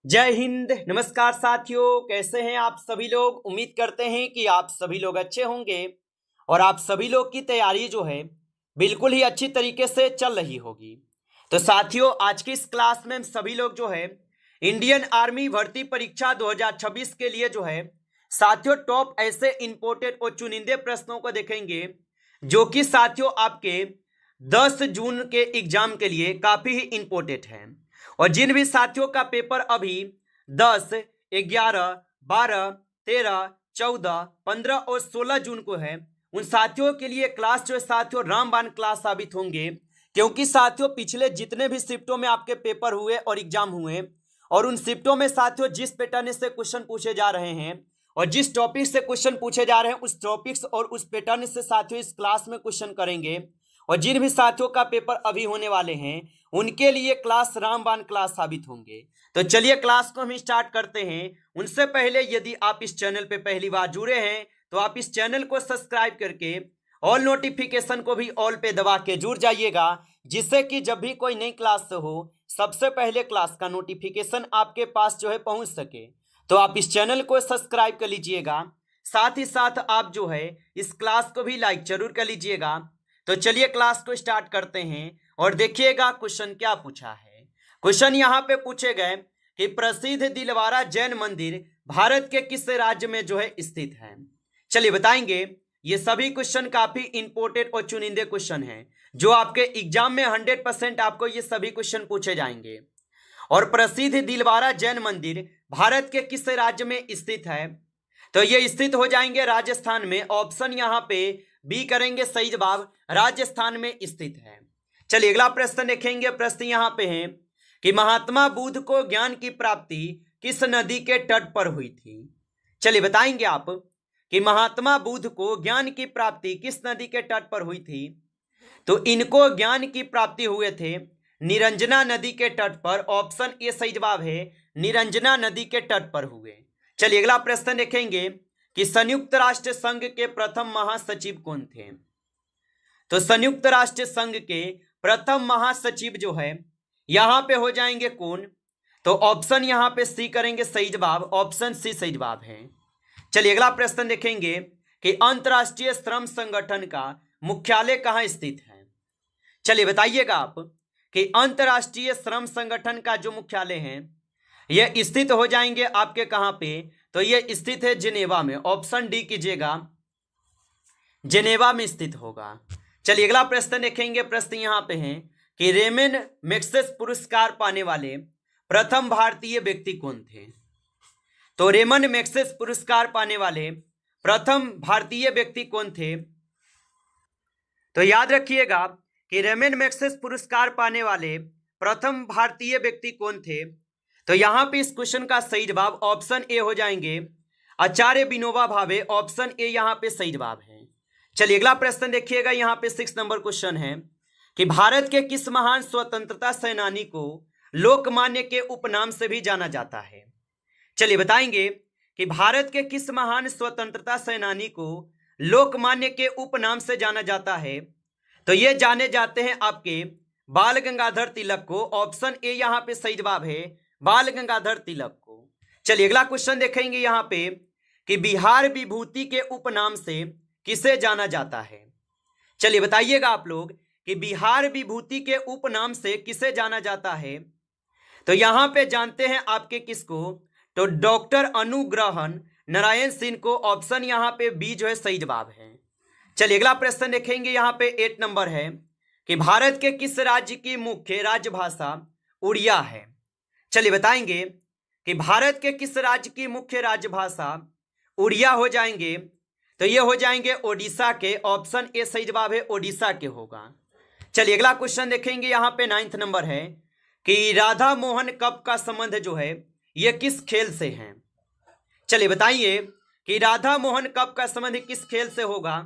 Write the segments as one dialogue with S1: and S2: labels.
S1: जय हिंद। नमस्कार साथियों, कैसे हैं आप सभी लोग। उम्मीद करते हैं कि आप सभी लोग अच्छे होंगे और आप सभी लोग की तैयारी जो है बिल्कुल ही अच्छी तरीके से चल रही होगी। तो साथियों, आज की इस क्लास में हम सभी लोग जो है इंडियन आर्मी भर्ती परीक्षा 2026 के लिए जो है साथियों टॉप ऐसे इंपोर्टेंट और चुनिंदे प्रश्नों को देखेंगे जो कि साथियों आपके 10 जून के एग्जाम के लिए काफी ही इंपोर्टेंट है। और जिन भी साथियों का पेपर अभी 10, 11, 12, 13, 14, 15 और 16 जून को है, उन साथियों के लिए क्लास जो है साथियों रामबाण क्लास साबित होंगे। क्योंकि साथियों पिछले जितने भी शिफ्टों में आपके पेपर हुए और एग्जाम हुए और उन शिफ्टों में साथियों जिस पैटर्न से क्वेश्चन पूछे जा रहे हैं और जिस टॉपिक से क्वेश्चन पूछे जा रहे हैं उस टॉपिक्स और उस पैटर्न से साथियों इस क्लास में क्वेश्चन करेंगे। और जिन भी साथियों का पेपर अभी होने वाले हैं उनके लिए क्लास रामबाण क्लास साबित होंगे। तो चलिए क्लास को हम स्टार्ट करते हैं। उनसे पहले यदि आप इस चैनल पे पहली बार जुड़े हैं तो आप इस चैनल को सब्सक्राइब करके ऑल नोटिफिकेशन को भी ऑल पे दबा के जुड़ जाइएगा, जिससे कि जब भी कोई नई क्लास हो सबसे पहले क्लास का नोटिफिकेशन आपके पास जो है पहुंच सके। तो आप इस चैनल को सब्सक्राइब कर लीजिएगा, साथ ही साथ आप जो है इस क्लास को भी लाइक जरूर कर लीजिएगा। तो चलिए क्लास को स्टार्ट करते हैं और देखिएगा क्वेश्चन क्या पूछा है। क्वेश्चन यहाँ पे पूछे गए कि प्रसिद्ध दिलवारा जैन मंदिर भारत के किस राज्य में जो है स्थित है। चलिए बताएंगे। ये सभी क्वेश्चन काफी इंपोर्टेंट और चुनिंदे क्वेश्चन हैं जो आपके एग्जाम में 100% आपको ये सभी क्वेश्चन पूछे जाएंगे। और प्रसिद्ध दिलवारा जैन मंदिर भारत के किस राज्य में स्थित है, तो ये स्थित हो जाएंगे राजस्थान में। ऑप्शन यहाँ पे बी करेंगे सही जवाब, राजस्थान में स्थित है। चलिए अगला प्रश्न देखेंगे। प्रश्न यहाँ पे है कि महात्मा बुद्ध को ज्ञान की प्राप्ति किस नदी के तट पर हुई थी। चलिए बताएंगे आप कि महात्मा बुद्ध को ज्ञान की प्राप्ति किस नदी के तट पर हुई थी। तो इनको ज्ञान की प्राप्ति हुए थे निरंजना नदी के तट पर। ऑप्शन ए सही जवाब है, निरंजना नदी के तट पर हुए। चलिए अगला प्रश्न देखेंगे कि संयुक्त राष्ट्र संघ के प्रथम महासचिव कौन थे। तो संयुक्त राष्ट्र संघ के प्रथम महासचिव जो है यहां पे हो जाएंगे कौन। तो ऑप्शन यहां पे सी करेंगे सही जवाब, ऑप्शन सी सही जवाब है। चलिए अगला प्रश्न देखेंगे कि अंतरराष्ट्रीय श्रम संगठन का मुख्यालय कहां स्थित है। चलिए बताइएगा आप कि अंतरराष्ट्रीय श्रम संगठन का जो मुख्यालय है यह स्थित हो जाएंगे आपके कहां पे। तो यह स्थित है जिनेवा में। ऑप्शन डी कीजिएगा, जिनेवा में स्थित होगा। चलिए अगला प्रश्न देखेंगे। प्रश्न यहां पे है कि रेमन मैग्सेसे पुरस्कार पाने वाले प्रथम भारतीय व्यक्ति कौन थे। तो रेमन मैग्सेसे पुरस्कार पाने वाले प्रथम भारतीय व्यक्ति कौन थे। तो याद रखिएगा कि रेमन मैग्सेसे पुरस्कार पाने वाले प्रथम भारतीय व्यक्ति कौन थे। तो यहां पे इस क्वेश्चन का सही जवाब ऑप्शन ए हो जाएंगे, आचार्य विनोबा भावे। ऑप्शन ए यहां पे सही जवाब है। चलिए अगला प्रश्न देखिएगा। यहां पे 6 नंबर क्वेश्चन है कि भारत के किस महान स्वतंत्रता सेनानी को लोकमान्य के उपनाम से भी जाना जाता है। चलिए बताएंगे कि भारत के किस महान स्वतंत्रता सेनानी को लोकमान्य के उपनाम से जाना जाता है। तो ये जाने जाते हैं आपके बाल गंगाधर तिलक को। ऑप्शन ए यहां पे सही जवाब है, बाल गंगाधर तिलक को। चलिए अगला क्वेश्चन देखेंगे यहां पे कि बिहार विभूति के उपनाम से किसे जाना जाता है। चलिए बताइएगा आप लोग कि बिहार विभूति के उपनाम से किसे जाना जाता है। तो यहां पे जानते हैं आपके किसको, तो डॉक्टर अनुग्रहण नारायण सिंह को। ऑप्शन यहां पे बी जो है सही जवाब है। चलिए अगला प्रश्न देखेंगे। यहां पे 8 नंबर है कि भारत के किस राज्य की मुख्य राजभाषा उड़िया है। चलिए बताएंगे कि भारत के किस राज्य की मुख्य राजभाषा उड़िया हो जाएंगे। तो ये हो जाएंगे ओडिशा के। ऑप्शन ए सही जवाब है, ओडिशा के होगा। चलिए अगला क्वेश्चन देखेंगे। यहां पे 9 नंबर है कि राधा मोहन कप का संबंध जो है ये किस खेल से है। चलिए बताइए कि राधा मोहन कप का संबंध किस खेल से होगा।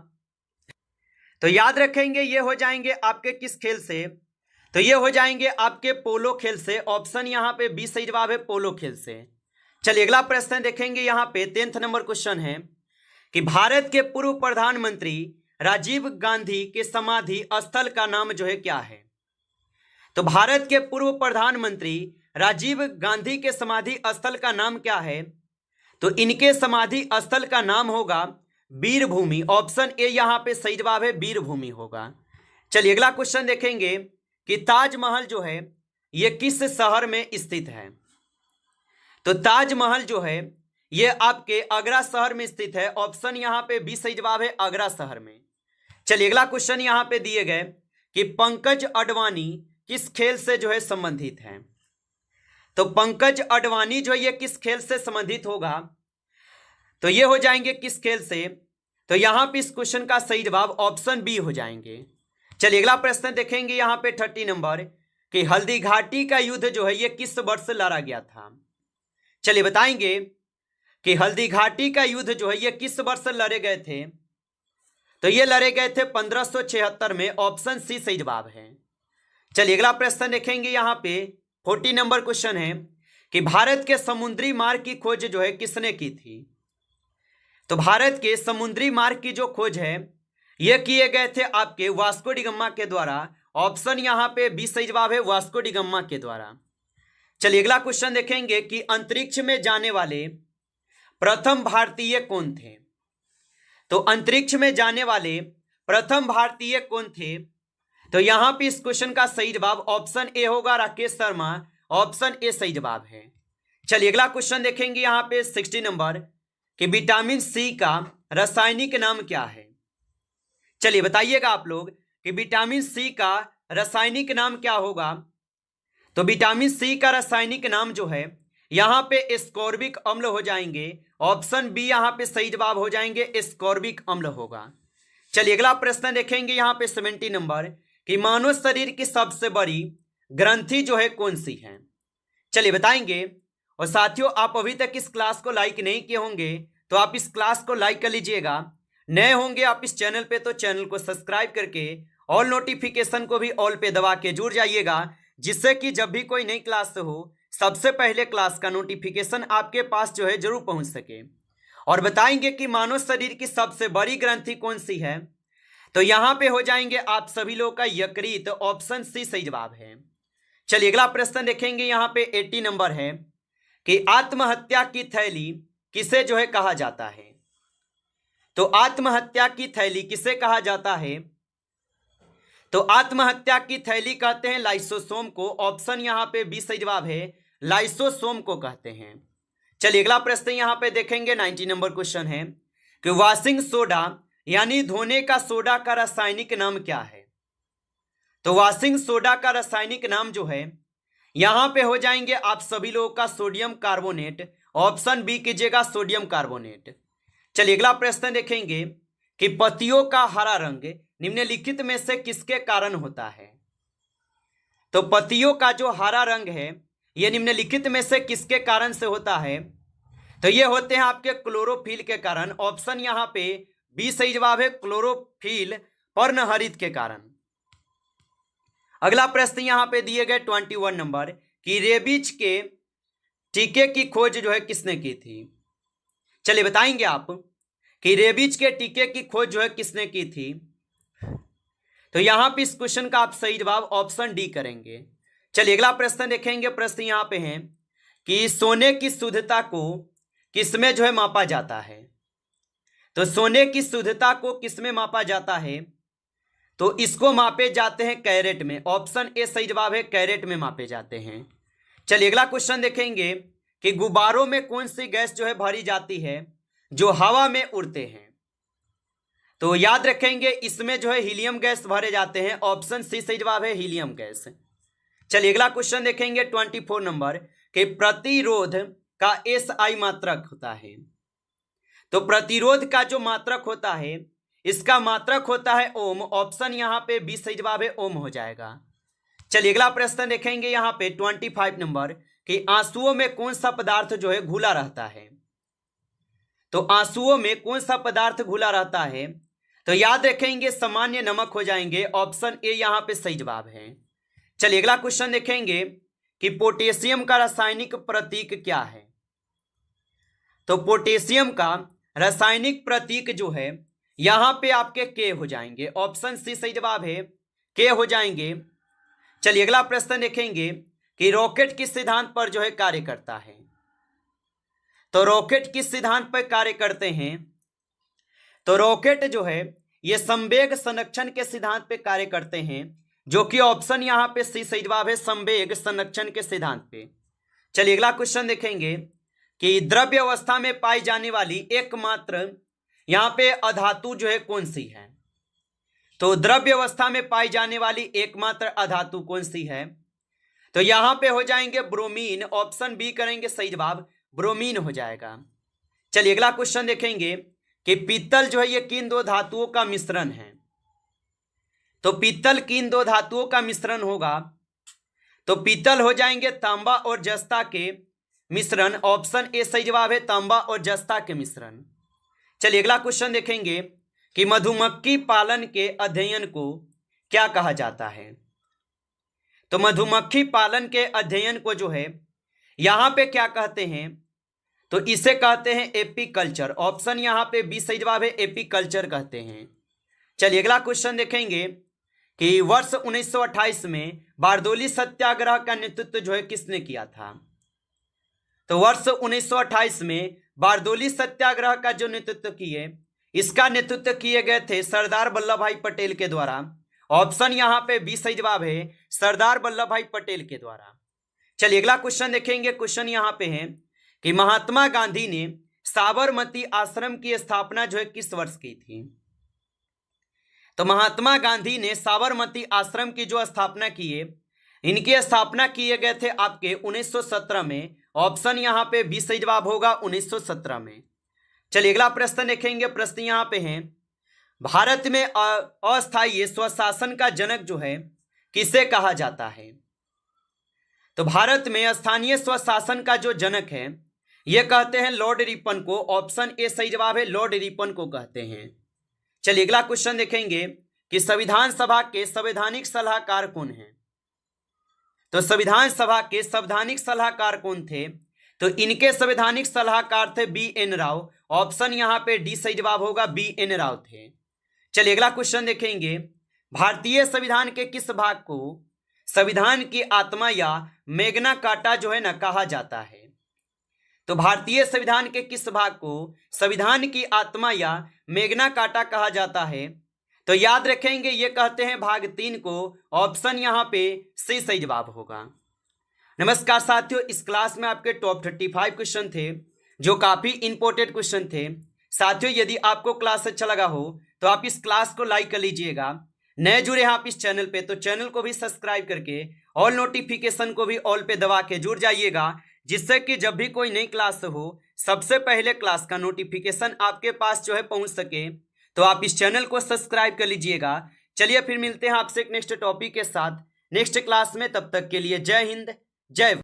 S1: तो याद रखेंगे ये हो जाएंगे आपके किस खेल से। तो ये हो जाएंगे आपके पोलो खेल से। ऑप्शन यहां पे बी सही जवाब है, पोलो खेल से। चलिए अगला प्रश्न देखेंगे। यहां पे 10 नंबर क्वेश्चन है कि भारत के पूर्व प्रधानमंत्री राजीव गांधी के समाधि स्थल का नाम जो है क्या है। तो भारत के पूर्व प्रधानमंत्री राजीव गांधी के समाधि स्थल का नाम क्या है? तो इनके समाधि स्थल का नाम होगा वीरभूमि। ऑप्शन ए यहां पे सही जवाब है, वीरभूमि होगा। चलिए अगला क्वेश्चन देखेंगे कि ताजमहल जो है ये किस शहर में स्थित है? तो ताजमहल जो है ये आपके आगरा शहर में स्थित है। ऑप्शन यहां पे बी सही जवाब है, आगरा शहर में। चलिए अगला क्वेश्चन यहां पे दिए गए कि पंकज अडवाणी किस खेल से जो है संबंधित है? तो पंकज अडवाणी जो है ये किस खेल से संबंधित होगा? तो ये हो जाएंगे किस खेल से? तो यहां पे इस क्वेश्चन का सही जवाब ऑप्शन बी हो जाएंगे। चलिए अगला प्रश्न देखेंगे यहां पे 30 नंबर कि हल्दी घाटी का युद्ध जो है ये किस वर्ष लड़ा गया था? चलिए बताएंगे कि हल्दी घाटी का युद्ध जो है ये किस वर्ष लड़े गए थे? तो ये लड़े गए थे 1576 में। ऑप्शन सी सही जवाब है। चलिए अगला प्रश्न देखेंगे यहां पे 40 नंबर क्वेश्चन है कि भारत के समुद्री मार्ग की खोज जो है किसने की थी? तो भारत के समुद्री मार्ग की जो खोज है ये किए गए थे आपके वास्को डी गामा के द्वारा। ऑप्शन यहां पे बी सही जवाब है, वास्को डी गामा के द्वारा। चलिए अगला क्वेश्चन देखेंगे कि अंतरिक्ष में जाने वाले प्रथम भारतीय कौन थे? तो अंतरिक्ष में जाने वाले प्रथम भारतीय कौन थे? तो यहां पे इस क्वेश्चन का सही जवाब ऑप्शन ए होगा, राकेश शर्मा। ऑप्शन ए सही जवाब है। चलिए अगला क्वेश्चन देखेंगे यहां पे 60 नंबर कि विटामिन सी का रासायनिक नाम क्या है? चलिए बताइएगा आप लोग कि विटामिन सी का रासायनिक नाम क्या होगा? तो विटामिन सी का रासायनिक नाम जो है यहां पे एस्कॉर्बिक अम्ल हो जाएंगे। ऑप्शन बी यहां पे सही जवाब हो जाएंगे, एस्कॉर्बिक अम्ल होगा। चलिए अगला प्रश्न देखेंगे यहां पे 70 नंबर कि मानव शरीर की सबसे बड़ी ग्रंथि जो है कौन सी है? चलिए बताएंगे। और साथियों आप अभी तक इस क्लास को लाइक नहीं किए होंगे तो आप इस क्लास को लाइक कर लीजिएगा। नए होंगे आप इस चैनल पे तो चैनल को सब्सक्राइब करके ऑल नोटिफिकेशन को भी ऑल पे दबा के जुड़ जाइएगा, जिससे कि जब भी कोई नई क्लास हो सबसे पहले क्लास का नोटिफिकेशन आपके पास जो है जरूर पहुंच सके। और बताएंगे कि मानव शरीर की सबसे बड़ी ग्रंथि कौन सी है? तो यहां पे हो जाएंगे आप सभी लोग का यकृत। ऑप्शन सी सही जवाब है। चलिए अगला प्रश्न देखेंगे यहां पे 80 नंबर है कि आत्महत्या की थैली किसे जो है कहा जाता है? तो आत्महत्या की थैली किसे कहा जाता है? तो आत्महत्या की थैली कहते हैं लाइसोसोम को। ऑप्शन यहां पे बी सही जवाब है, लाइसोसोम को कहते हैं। चलिए अगला प्रश्न यहां पे देखेंगे 90 नंबर क्वेश्चन है कि वॉशिंग सोडा यानी धोने का सोडा का रासायनिक नाम क्या है? तो वॉशिंग सोडा का रासायनिक नाम जो है यहां पे हो जाएंगे आप सभी लोगों का सोडियम कार्बोनेट। ऑप्शन बी कीजिएगा, सोडियम कार्बोनेट। चलिए अगला प्रश्न देखेंगे कि पत्तियों का हरा रंग निम्नलिखित में से किसके कारण होता है? तो पत्तियों का जो हरा रंग है यह निम्नलिखित में से किसके कारण से होता है? तो ये होते हैं आपके क्लोरोफिल के कारण। ऑप्शन यहां पे बी सही जवाब है, क्लोरोफिल पर्णहरित के कारण। अगला प्रश्न यहां पे दिए गए 21 नंबर कि रेबीज के टीके की खोज जो है किसने की थी? चलिए बताएंगे आप कि रेबीज के टीके की खोज जो है किसने की थी? तो यहां पे इस क्वेश्चन का आप सही जवाब ऑप्शन डी करेंगे। चलिए अगला प्रश्न देखेंगे। प्रश्न यहां पे है कि सोने की शुद्धता को किसमें जो है मापा जाता है? तो सोने की शुद्धता को किसमें मापा जाता है? तो इसको मापे जाते हैं कैरेट में। ऑप्शन ए सही जवाब है, कैरेट में मापे जाते हैं। चलिए अगला क्वेश्चन देखेंगे कि गुब्बारों में कौन सी गैस जो है भरी जाती है जो हवा में उड़ते हैं? तो याद रखेंगे इसमें जो है हीलियम गैस भरे जाते हैं। ऑप्शन सी सही जवाब है, हीलियम गैस। चलिए अगला क्वेश्चन देखेंगे 24 नंबर कि प्रतिरोध का एसआई मात्रक होता है। तो प्रतिरोध का जो मात्रक होता है इसका मात्रक होता है ओम। ऑप्शन यहां पे बी सही जवाब है, ओम हो जाएगा। चलिए अगला प्रश्न देखेंगे यहां पे 25 नंबर कि आंसुओं में कौन सा पदार्थ जो है घुला रहता है? तो आंसुओं में कौन सा पदार्थ घुला रहता है? तो याद रखेंगे सामान्य नमक हो जाएंगे। ऑप्शन ए यहां पे सही जवाब है। चलिए अगला क्वेश्चन देखेंगे कि पोटेशियम का रासायनिक प्रतीक क्या है? तो पोटेशियम का रासायनिक प्रतीक जो है यहां पे आपके के हो जाएंगे। ऑप्शन सी सही जवाब है, के हो जाएंगे। चलिए अगला प्रश्न देखेंगे कि रॉकेट किस सिद्धांत पर जो है कार्य करता है। तो रॉकेट किस सिद्धांत पर कार्य करते हैं? तो रॉकेट जो है ये संवेग संरक्षण के सिद्धांत पे कार्य करते हैं, जो कि ऑप्शन यहां पे सी सही जवाब है, संवेग संरक्षण के सिद्धांत पे। चलिए अगला क्वेश्चन देखेंगे कि द्रव्य अवस्था में पाई जाने वाली एकमात्र यहां पे अधातु जो है कौन सी है? तो द्रव्य अवस्था में पाई जाने वाली एकमात्र अधातु कौन सी है? तो यहां पे हो जाएंगे ब्रोमीन, ऑप्शन बी करेंगे सही जवाब, ब्रोमीन हो जाएगा। चलिए अगला क्वेश्चन देखेंगे कि पीतल जो है ये किन दो धातुओं का मिश्रण है? तो पीतल किन दो धातुओं का मिश्रण होगा? तो पीतल हो जाएंगे तांबा और जस्ता के मिश्रण, ऑप्शन ए सही जवाब है, तांबा और जस्ता के मिश्रण। चलिए अगला क्वेश्चन देखेंगे कि मधुमक्खी पालन के अध्ययन को क्या कहा जाता है? तो मधुमक्खी पालन के अध्ययन को जो है यहां पे क्या कहते हैं? तो इसे कहते हैं एपीकल्चर, ऑप्शन यहां पे बी सही जवाब है, एपीकल्चर कहते हैं। चलिए अगला क्वेश्चन देखेंगे कि वर्ष 1928 में बारदोली सत्याग्रह का नेतृत्व जो है किसने किया था? तो वर्ष 1928 में बारदोली सत्याग्रह का जो नेतृत्व किए, इसका नेतृत्व किए गए थे सरदार वल्लभ भाई पटेल के द्वारा, ऑप्शन यहां पे बी सही जवाब है, सरदार वल्लभ भाई पटेल के द्वारा। चलिए अगला क्वेश्चन देखेंगे, क्वेश्चन यहां पे है कि महात्मा गांधी ने साबरमती आश्रम की स्थापना जो है किस वर्ष की थी? तो महात्मा गांधी ने साबरमती आश्रम की जो स्थापना की है, इनकी स्थापना किए गए थे आपके 1917 में, ऑप्शन यहां पे बी सही जवाब होगा, 1917 में। चलिए अगला प्रश्न देखेंगे, प्रश्न यहां पे है भारत में अस्थायी स्वशासन का जनक जो है किसे कहा जाता है? तो भारत में स्थानीय स्वशासन का जो जनक है यह कहते हैं लॉर्ड रिपन को, ऑप्शन ए सही जवाब है, लॉर्ड रिपन को कहते हैं। चलिए अगला क्वेश्चन देखेंगे कि संविधान सभा के संवैधानिक सलाहकार कौन हैं? तो संविधान सभा के संवैधानिक सलाहकार कौन थे? तो इनके संवैधानिक सलाहकार थे बी एन राव, ऑप्शन यहां पे डी सही जवाब होगा, बी एन राव थे। चलिए अगला क्वेश्चन देखेंगे, भारतीय संविधान के किस भाग को संविधान की आत्मा या मैग्ना कार्टा जो है ना कहा जाता है? तो भारतीय संविधान के किस भाग को संविधान की आत्मा या मैग्ना कार्टा कहा जाता है? तो याद रखेंगे ये कहते हैं भाग 3 को, ऑप्शन यहां पे सी सही जवाब होगा। नमस्कार साथियों, इस क्लास में आपके टॉप 35 क्वेश्चन थे जो काफी इंपॉर्टेंट क्वेश्चन थे। साथियों यदि आपको क्लास अच्छा लगा हो तो आप इस क्लास को लाइक कर लीजिएगा। नए जुड़े हैं आप इस चैनल पे तो चैनल को भी सब्सक्राइब करके ऑल नोटिफिकेशन को भी ऑल पे दबा के जुड़ जाइएगा, जिससे कि जब भी कोई नई क्लास हो सबसे पहले क्लास का नोटिफिकेशन आपके पास जो है पहुंच सके। तो आप इस चैनल को सब्सक्राइब कर लीजिएगा। चलिए फिर मिलते हैं आपसे एक नेक्स्ट टॉपिक के साथ नेक्स्ट क्लास में, तब तक के लिए जय हिंद जय